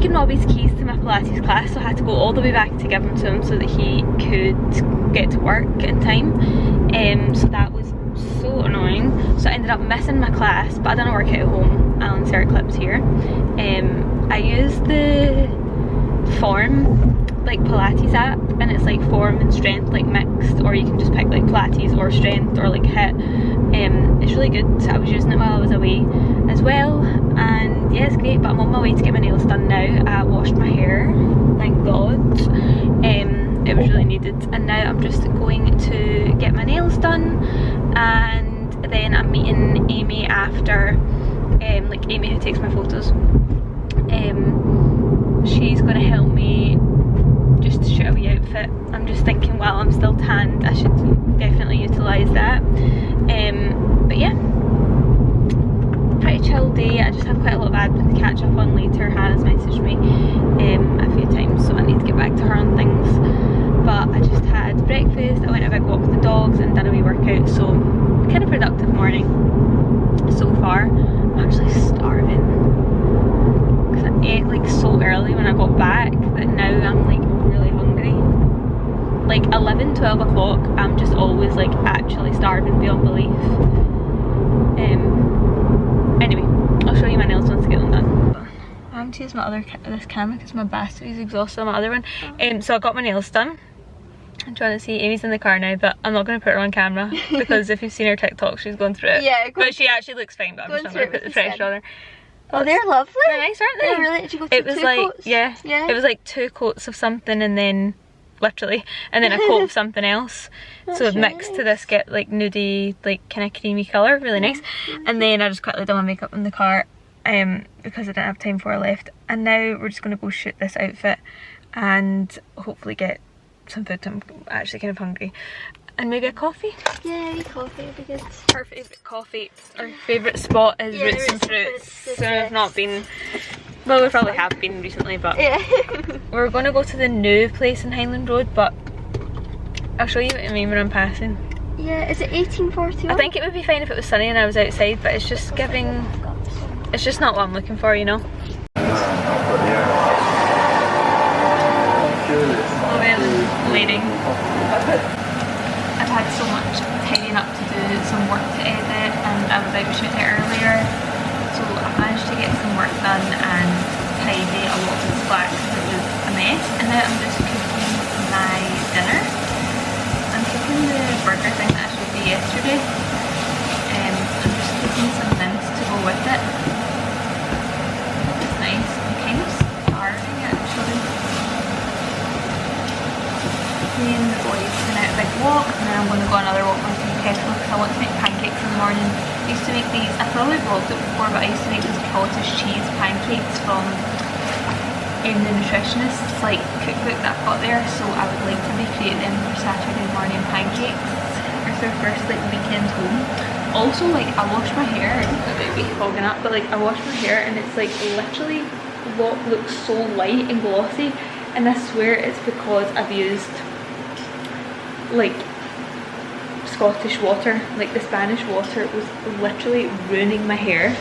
S1: Robbie's keys to my Pilates class, so I had to go all the way back to give them to him so that he could get to work in time. So that was so annoying. So I ended up missing my class, but I done a workout at home. I'll insert clips here. I used the Form, like Pilates app, and it's like Form and Strength like mixed, or you can just pick like Pilates or Strength or like HIIT. It's really good. So I was using it while I was away as well, and yeah, it's great. But I'm on my way to get my nails done now. I washed my hair, thank God. It was really needed, and now I'm just going to get my nails done, and then I'm meeting Amy after, like Amy who takes my photos. She's going to help me just to shoot a wee outfit. I'm just thinking while I'm still tanned I should definitely utilise that. But yeah, pretty chill day. I just have quite a lot of admin to catch up on later. Hannah's messaged me a few times, so I need to get back to her on things. But I just had breakfast, I went a big walk with the dogs and done a wee workout, so kind of productive morning so far. I'm actually starving because I ate like so early when I got back that now I'm like really hungry. Like 11, 12 o'clock I'm just always like actually starving beyond belief. Anyway, I'll show you my nails once I get them done. I have to use my this camera because my battery is exhausted on my other one. So I got my nails done. I'm trying to see, Amy's in the car now, but I'm not going to put her on camera because if you've seen her TikTok, she's going through it. Yeah, but she actually looks fine, but I'm just not going to put the pressure on her. Oh, they're lovely. They're nice, aren't they?
S3: Oh, really? Did you go through
S1: It was
S3: two
S1: like,
S3: coats?
S1: yeah, it was like 2 coats of something and then, literally, and then a coat of something else. So
S3: really
S1: mixed to this, get like nudie, like kind of creamy colour, really nice. And then I just quickly done my makeup in the car because I didn't have time for it left. And now we're just going to go shoot this outfit and hopefully get some food. I'm actually kind of hungry. And maybe a coffee.
S3: Yay, coffee would be good.
S1: Our favourite coffee, our favourite spot is Roots and Fruits. So we've not been, well we probably have been recently, but yeah. We're going to go to the new place in Highland Road, but I'll show you what I mean when I'm passing.
S3: Yeah, is it 1841?
S1: I think it would be fine if it was sunny and I was outside, but it's just giving, it's just not what I'm looking for, you know? Waiting. I've had so much tidying up to do, some work to edit, and I was out shooting it earlier, so I managed to get some work done and tidy a lot of the slack because it was a mess. And now I'm just cooking my dinner. I'm cooking the burger thing that I showed you yesterday. I'm just cooking some mince to go with it. It's nice. I'm kind of starving actually. Me and the boys went out a big walk, and then I'm going to go another walk on some kettle because I want to make pancakes in the morning. I used to make these, I probably vlogged it before, but I used to make these cottage cheese pancakes from the Nutritionist's like cookbook that I've got there, so I would like to recreate them for Saturday morning pancakes. It's our first like weekend home. Also, like, I wash my hair, it might be fogging up, but like I wash my hair and it's like literally what looks so light and glossy, and I swear it's because I've used like Scottish water. Like the Spanish water was literally ruining my hair,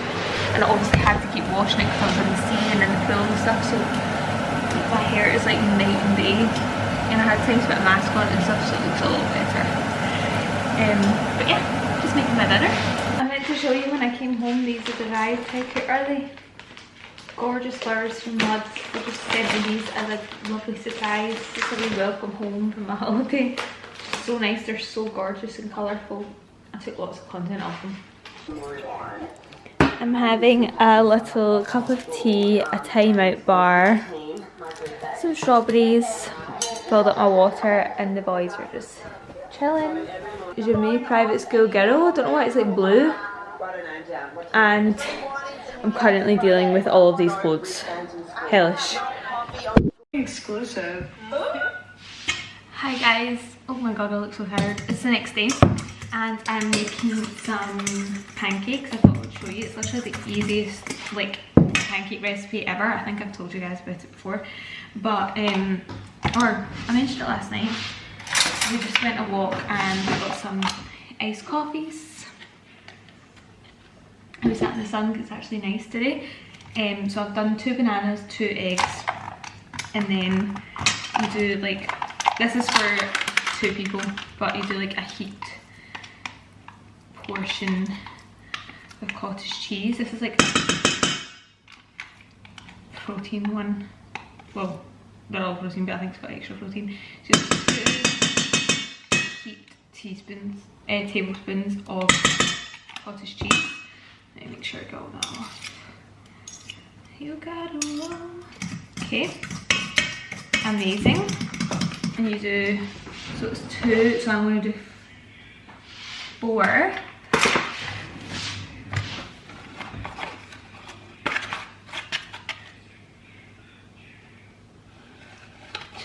S1: and I obviously had to keep washing it because I was in the sea and in the pool and stuff, so my hair is like night and day, and I had time to put a mask on and stuff, so it looks a lot better. But yeah, just making my dinner. I meant to show you when I came home, these have arrived. How cute are they? Gorgeous flowers from Mud. They just sent me these as a lovely surprise, just a wee welcome home from my holiday. So nice, they're so gorgeous and colourful. I took lots of content off them. I'm having a little cup of tea, a time out bar, some strawberries, filled up my water, and the boys are just chilling. Jimmy, private school girl, I don't know why it's like blue. And I'm currently dealing with all of these clothes. Hellish.
S4: Exclusive.
S1: Hi guys, oh my god, I look so tired. It's the next day and I'm making some pancakes. I thought I would show you. It's literally the easiest like pancake recipe ever. I think I've told you guys about it before, but or I mentioned it last night. We just went a walk and we got some iced coffees. We sat in the sun because it's actually nice today. So I've done 2 bananas, 2 eggs, and then you do like, this is for 2 people, but you do like a heaped portion of cottage cheese. This is like protein one. Well, they're all protein, but I think it's got extra protein. So 2 heaped tablespoons of cottage cheese. Let me make sure I got all that off. You got it all. Okay, amazing. And you do, so it's 2, so I'm going to do 4.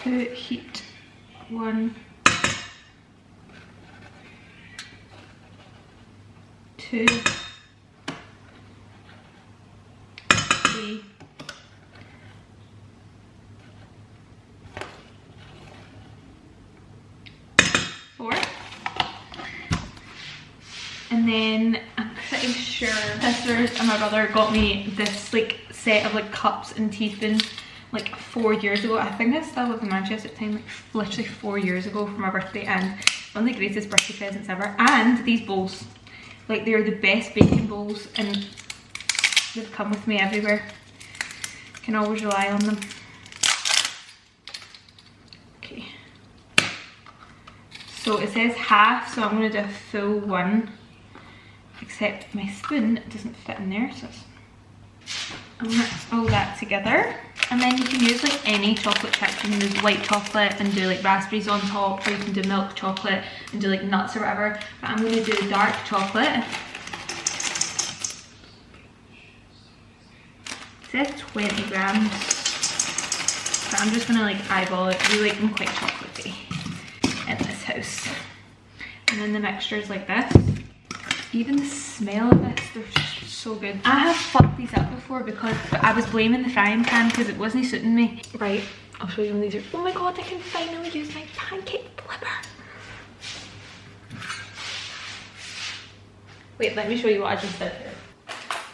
S1: Two heat, 1, 2, 3, 4. And then I'm pretty sure sisters and my brother got me this like set of like cups and teaspoons like 4 years ago. I think I still live in Manchester at the time, like literally 4 years ago for my birthday, and one of the greatest birthday presents ever. And these bowls, like they're the best baking bowls and they've come with me everywhere. Can always rely on them. Okay. So it says half, so I'm going to do a full 1. Except my spoon doesn't fit in there, so I'm gonna mix all that together. And then you can use like any chocolate chips. You can use white chocolate and do like raspberries on top, or you can do milk chocolate and do like nuts or whatever. But I'm gonna do dark chocolate. It says 20 grams. But I'm just gonna like eyeball it. We like them quite chocolatey in this house. And then the mixture is like this. Even the smell of this, they're so good. I have fucked these up before because I was blaming the frying pan because it wasn't suiting me. Right, I'll show you when these are. Oh my god, I can finally use my pancake flipper. Wait, let me show you what I just did here.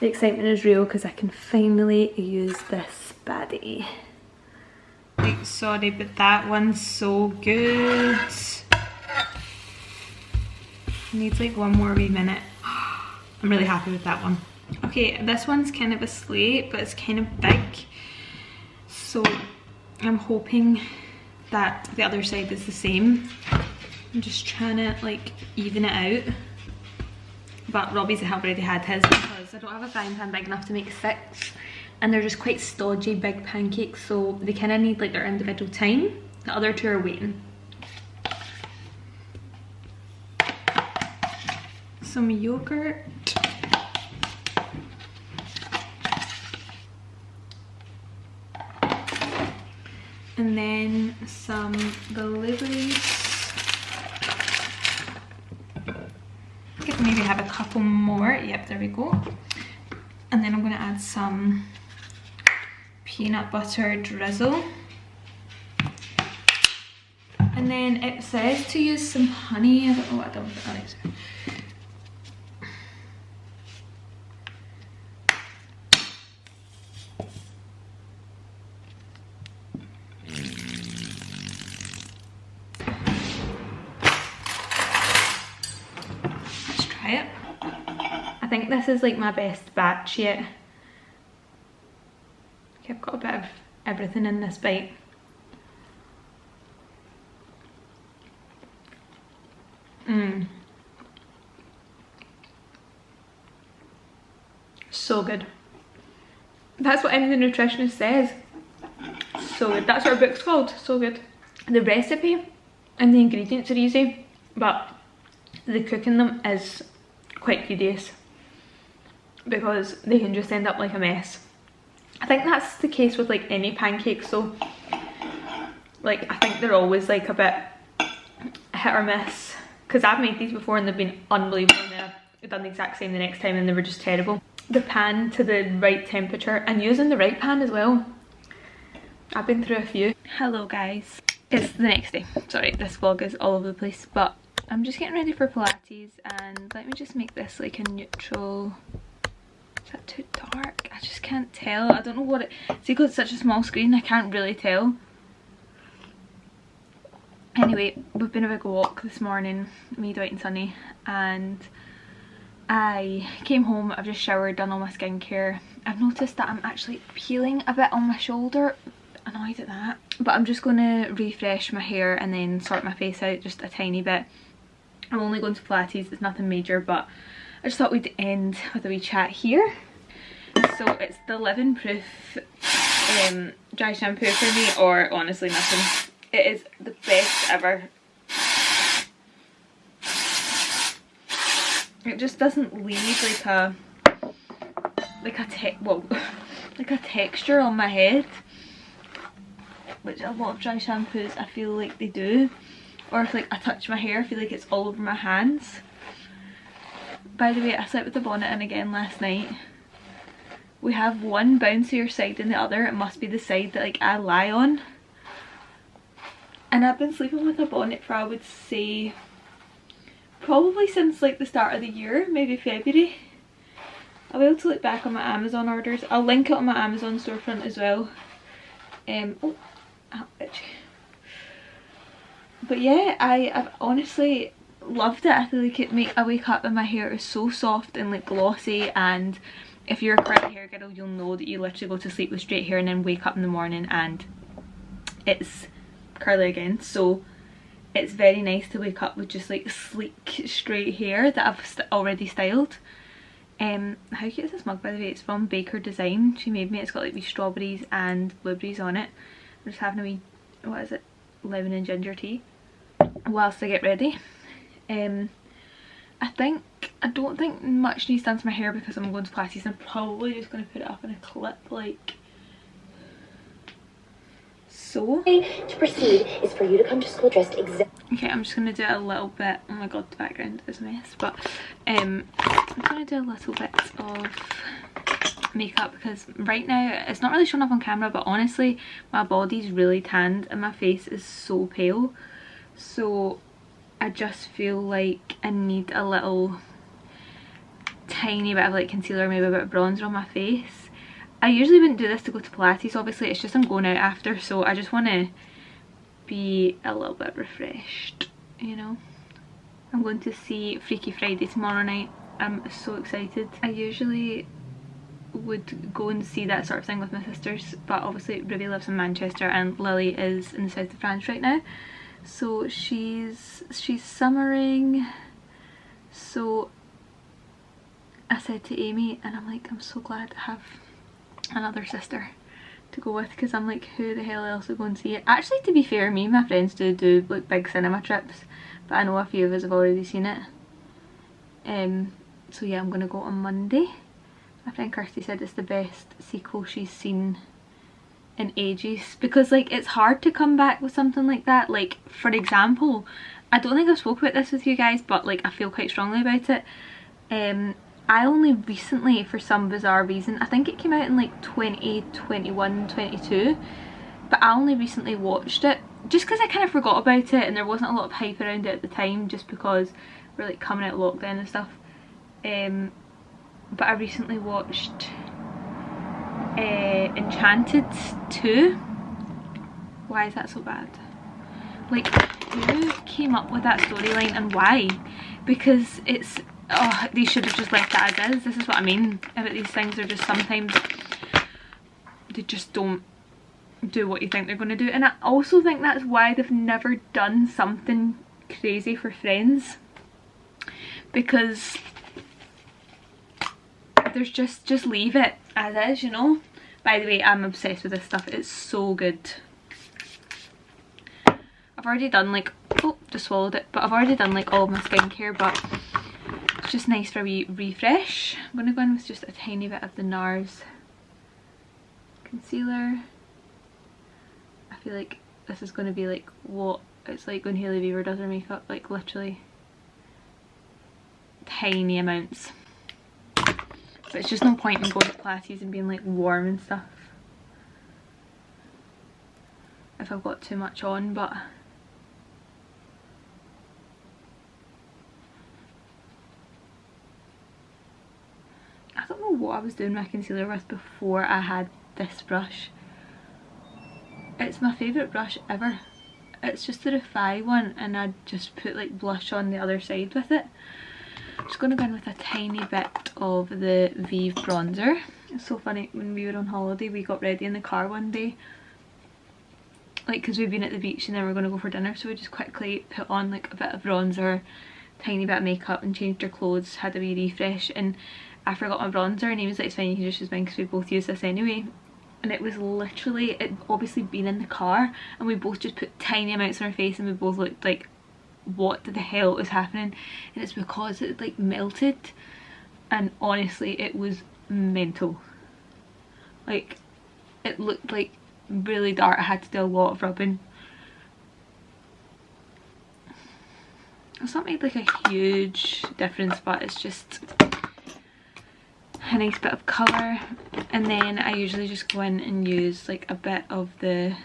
S1: The excitement is real because I can finally use this baddie. Like, sorry, but that one's so good. Needs like one more wee minute. I'm really happy with that one. Okay, this one's kind of a slate, but it's kind of big. So I'm hoping that the other side is the same. I'm just trying to like even it out. But Robbie's already had his because I don't have a frying pan big enough to make 6. And they're just quite stodgy big pancakes, so they kind of need like their individual time. The other 2 are waiting. Some yogurt. And then some blueberries. Could maybe have a couple more. Yep, there we go. And then I'm going to add some peanut butter drizzle. And then it says to use some honey. I don't know what I done with the honey. It. I think this is like my best batch yet. Okay, I've got a bit of everything in this bite. So good. That's what any of the nutritionist says. So good. That's what our book's called. So good. The recipe and the ingredients are easy, but the cooking them is quite tedious because they can just end up like a mess. I think that's the case with like any pancakes, so like I think they're always like a bit hit or miss, because I've made these before and they've been unbelievable and then I've done the exact same the next time and they were just terrible. The pan to the right temperature and using the right pan as well. I've been through a few. Hello guys, it's the next day. Sorry, this vlog is all over the place, but I'm just getting ready for Pilates and let me just make this like a neutral. Is that too dark? I just can't tell. I don't know what it... See, because it's such a small screen, I can't really tell. Anyway, we've been a big walk this morning, me, Dwight and Sunny, and I came home, I've just showered, done all my skincare. I've noticed that I'm actually peeling a bit on my shoulder. Annoyed at that. But I'm just going to refresh my hair and then sort my face out just a tiny bit. I'm only going to Pilates, it's nothing major, but I just thought we'd end with a wee chat here. So it's the Living Proof dry shampoo for me, or honestly nothing. It is the best ever. It just doesn't leave like a texture on my head, which a lot of dry shampoos I feel like they do. Or if like I touch my hair, I feel like it's all over my hands. By the way, I slept with the bonnet in again last night. We have one bouncier side than the other. It must be the side that like I lie on. And I've been sleeping with a bonnet for, I would say, probably since like the start of the year, maybe February. I'll be able to look back on my Amazon orders. I'll link it on my Amazon storefront as well. Oh, itchy. But yeah, I've honestly loved it. I feel like I wake up and my hair is so soft and like glossy, and if you're a curly hair girl you'll know that you literally go to sleep with straight hair and then wake up in the morning and it's curly again. So it's very nice to wake up with just like sleek straight hair that I've already styled. How cute is this mug, by the way? It's from Baker Design. She made me. It's got like these strawberries and blueberries on it. I'm just having a wee, what is it, lemon and ginger tea whilst I get ready. I don't think much needs done to my hair because I'm going to Pilates. I'm probably just going to put it up in a clip like so.
S4: To proceed is for you to come to school dressed exactly.
S1: Okay, I'm just going to do a little bit. Oh my god, the background is a mess. But I'm going to do a little bit of makeup because right now it's not really showing up on camera, but honestly my body's really tanned and my face is so pale. So I just feel like I need a little tiny bit of like concealer, maybe a bit of bronzer on my face. I usually wouldn't do this to go to Pilates, obviously, it's just I'm going out after, so I just want to be a little bit refreshed, you know. I'm going to see Freaky Friday tomorrow night. I'm so excited. I usually would go and see that sort of thing with my sisters, but obviously Ruby lives in Manchester and Lily is in the south of France right now, so she's summering. So I said to Amy, and I'm like, I'm so glad to have another sister to go with, because I'm like, who the hell else would go and see it? Actually, to be fair, me and my friends do like big cinema trips, but I know a few of us have already seen it. So yeah, I'm gonna go on Monday. My friend Kirsty said it's the best sequel she's seen in ages, because like it's hard to come back with something like that. Like, for example, I don't think I've spoke about this with you guys, but like I feel quite strongly about it. I only recently, for some bizarre reason, I think it came out in like 2021, 22, but I only recently watched it just because I kind of forgot about it and there wasn't a lot of hype around it at the time, just because we're like coming out of lockdown and stuff. But I recently watched Enchanted 2. Why is that so bad? Like, who came up with that storyline and why? Because it's, oh, they should have just left it as is. This is what I mean about these things. They're just sometimes, they just don't do what you think they're going to do. And I also think that's why they've never done something crazy for Friends, because there's just leave it as is, you know. By the way, I'm obsessed with this stuff. It's so good. I've already done like, oh, just swallowed it, but I've already done like all of my skincare, but it's just nice for a wee refresh. I'm gonna go in with just a tiny bit of the NARS concealer. I feel like this is going to be like what it's like when Hailey Bieber does her makeup, like literally tiny amounts. But it's just no point in going to Pilates and being like warm and stuff if I've got too much on. But I don't know what I was doing my concealer with before I had this brush. It's my favourite brush ever. It's just the Defy one, and I just put like blush on the other side with it. Just going to go in with a tiny bit of the Vive bronzer. It's so funny, when we were on holiday we got ready in the car one day, like because we've been at the beach and then we're going to go for dinner, so we just quickly put on like a bit of bronzer, tiny bit of makeup, and changed our clothes, had a wee refresh, and I forgot my bronzer and he was like, it's fine, you can just use mine because we both use this anyway. And it was literally, it obviously been in the car and we both just put tiny amounts on our face and we both looked like, what the hell was happening? And it's because it like melted, and honestly it was mental. Like, it looked like really dark. I had to do a lot of rubbing. It's not made like a huge difference, but it's just a nice bit of colour. And then I usually just go in and use like a bit of the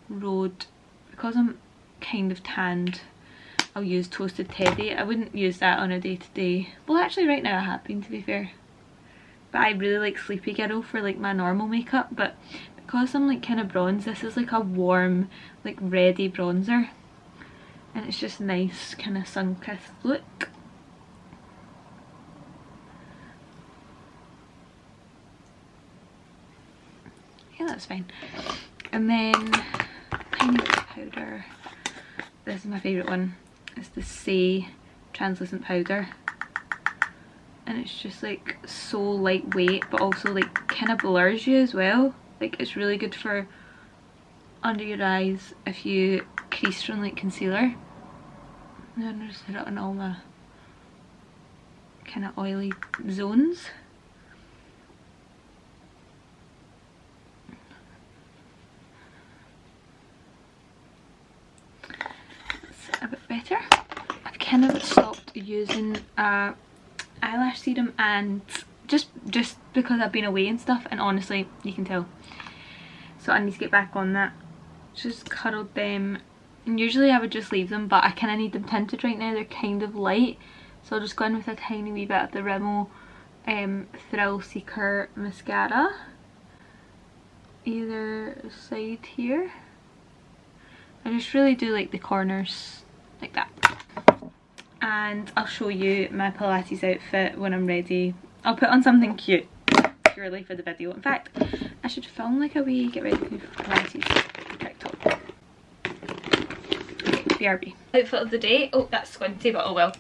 S1: Road, because I'm kind of tanned, I'll use Toasted Teddy. I wouldn't use that on a day-to-day. Well, actually right now I have been, to be fair. But I really like Sleepy Girl for like my normal makeup, but because I'm like kind of bronze, this is like a warm, like reddy bronzer. And it's just nice, kind of sun-kissed look. Yeah, that's fine. And then tiny bit of powder. This is my favourite one. It's the Say translucent powder. And it's just like so lightweight, but also like kind of blurs you as well. Like, it's really good for under your eyes if you crease from like concealer. And then I just put it on all my kind of oily zones. A bit better. I've kind of stopped using eyelash serum, and just because I've been away and stuff, and honestly you can tell, so I need to get back on that. Just curled them, and usually I would just leave them, but I kind of need them tinted right now. They're kind of light, So I'll just go in with a tiny wee bit of the Rimmel Thrill Seeker mascara. Either side here. I just really do like the corners like that. And I'll show you my Pilates outfit when I'm ready. I'll put on something cute purely for the video. In fact, I should film like a wee get ready for Pilates TikTok. Okay, BRB. Outfit of the day. Oh, that's squinty, but oh well.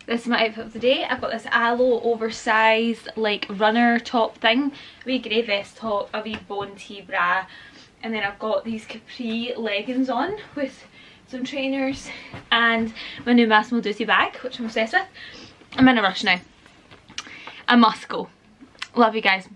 S1: This is my outfit of the day. I've got this aloe oversized like runner top thing, wee grey vest top, a wee bone tee bra, and then I've got these capri leggings on with some trainers and my new Massimo Dutti bag, which I'm obsessed with. I'm in a rush now. I must go. Love you guys.